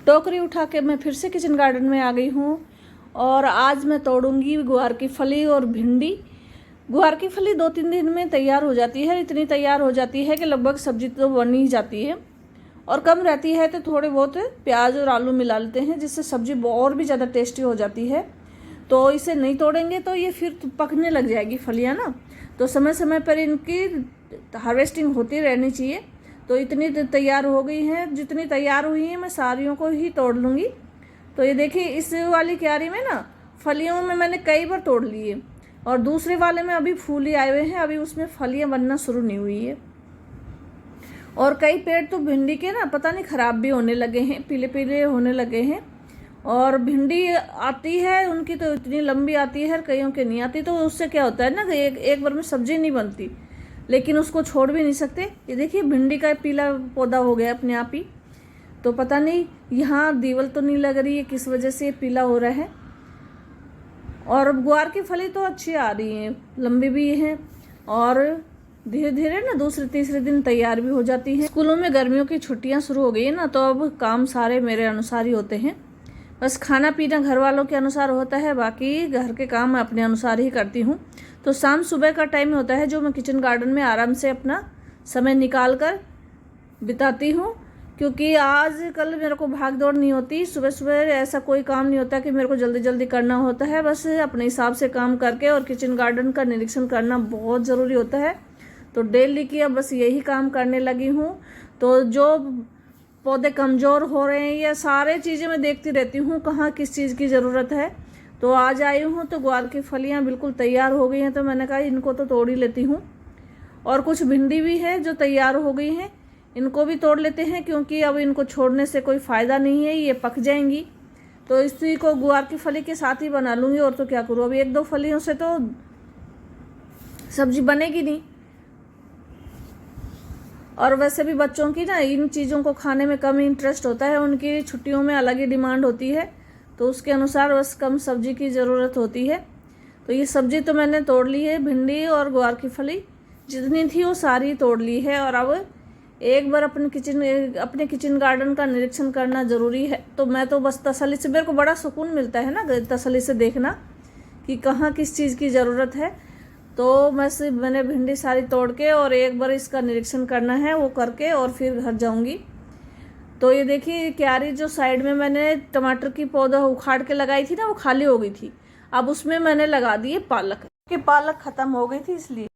टोकरी उठा के मैं फिर से किचन गार्डन में आ गई हूँ और आज मैं तोड़ूंगी गुआर की फली और भिंडी। गुआर की फली 2-3 दिन में तैयार हो जाती है, इतनी तैयार हो जाती है कि लगभग सब्जी तो बन ही जाती है। और कम रहती है तो थोड़े बहुत प्याज और आलू मिला लेते हैं, जिससे सब्जी और भी ज़्यादा टेस्टी हो जाती है। तो इसे नहीं तोड़ेंगे तो ये फिर पकने लग जाएगी फलियाँ ना, तो समय समय पर इनकी हार्वेस्टिंग होती रहनी चाहिए। तो इतनी तैयार हो गई हैं, जितनी तैयार हुई हैं मैं सारियों को ही तोड़ लूँगी। तो ये देखिए, इस वाली क्यारी में ना फलियों में मैंने कई बार तोड़ लिए और दूसरे वाले में अभी फूल ही आए हुए हैं, अभी उसमें फलियाँ बनना शुरू नहीं हुई है। और कई पेड़ तो भिंडी के ना पता नहीं ख़राब भी होने लगे हैं, पीले पीले होने लगे हैं। और भिंडी आती है उनकी तो इतनी लंबी आती है, कईयों के नहीं आती। तो उससे क्या होता है ना कि एक बार में सब्जी नहीं बनती, लेकिन उसको छोड़ भी नहीं सकते। ये देखिए, भिंडी का पीला पौधा हो गया अपने आप ही। तो पता नहीं यहाँ दीवाल तो नहीं लग रही है, किस वजह से ये पीला हो रहा है। और गुआर की फली तो अच्छी आ रही है, लंबी भी है और धीरे धीरे ना दूसरे तीसरे दिन तैयार भी हो जाती है। स्कूलों में गर्मियों की छुट्टियां शुरू हो गई है ना, तो अब काम सारे मेरे अनुसार ही होते हैं। बस खाना पीना घर वालों के अनुसार होता है, बाकी घर के काम मैं अपने अनुसार ही करती हूँ। तो शाम सुबह का टाइम होता है जो मैं किचन गार्डन में आराम से अपना समय निकाल कर बिताती हूँ, क्योंकि आज कल मेरे को भाग दौड़ नहीं होती। सुबह सुबह ऐसा कोई काम नहीं होता कि मेरे को जल्दी जल्दी करना होता है। बस अपने हिसाब से काम करके और किचन गार्डन का निरीक्षण करना बहुत ज़रूरी होता है। तो डेली की अब बस यही काम करने लगी हूँ। तो जो पौधे कमज़ोर हो रहे हैं या सारे चीज़ें मैं देखती रहती हूँ, कहाँ किस चीज़ की ज़रूरत है। तो आज आई हूँ तो गुआर की फलियाँ बिल्कुल तैयार हो गई हैं, तो मैंने कहा इनको तो तोड़ ही लेती हूँ। और कुछ भिंडी भी है जो तैयार हो गई हैं, इनको भी तोड़ लेते हैं, क्योंकि अब इनको छोड़ने से कोई फ़ायदा नहीं है, ये पक जाएंगी। तो इसी को गुआर की फली के साथ ही बना लूँगी, और तो क्या करूँ, अब 1-2 फलियों से तो सब्जी बनेगी नहीं। और वैसे भी बच्चों की ना इन चीज़ों को खाने में कम इंटरेस्ट होता है, उनकी छुट्टियों में अलग ही डिमांड होती है, तो उसके अनुसार बस कम सब्जी की ज़रूरत होती है। तो ये सब्जी तो मैंने तोड़ ली है, भिंडी और गुआर की फली जितनी थी वो सारी तोड़ ली है। और अब एक बार अपने किचन गार्डन का निरीक्षण करना ज़रूरी है। तो मैं तो बस तसल्ली से, मेरे को बड़ा सुकून मिलता है ना तसल्ली से देखना कि कहाँ किस चीज़ की ज़रूरत है। तो मैंने भिंडी सारी तोड़ के और एक बार इसका निरीक्षण करना है, वो करके और फिर घर जाऊंगी। तो ये देखिए, क्यारी जो साइड में मैंने टमाटर की पौधा उखाड़ के लगाई थी ना, वो खाली हो गई थी। अब उसमें मैंने लगा दिए पालक, कि पालक ख़त्म हो गई थी इसलिए।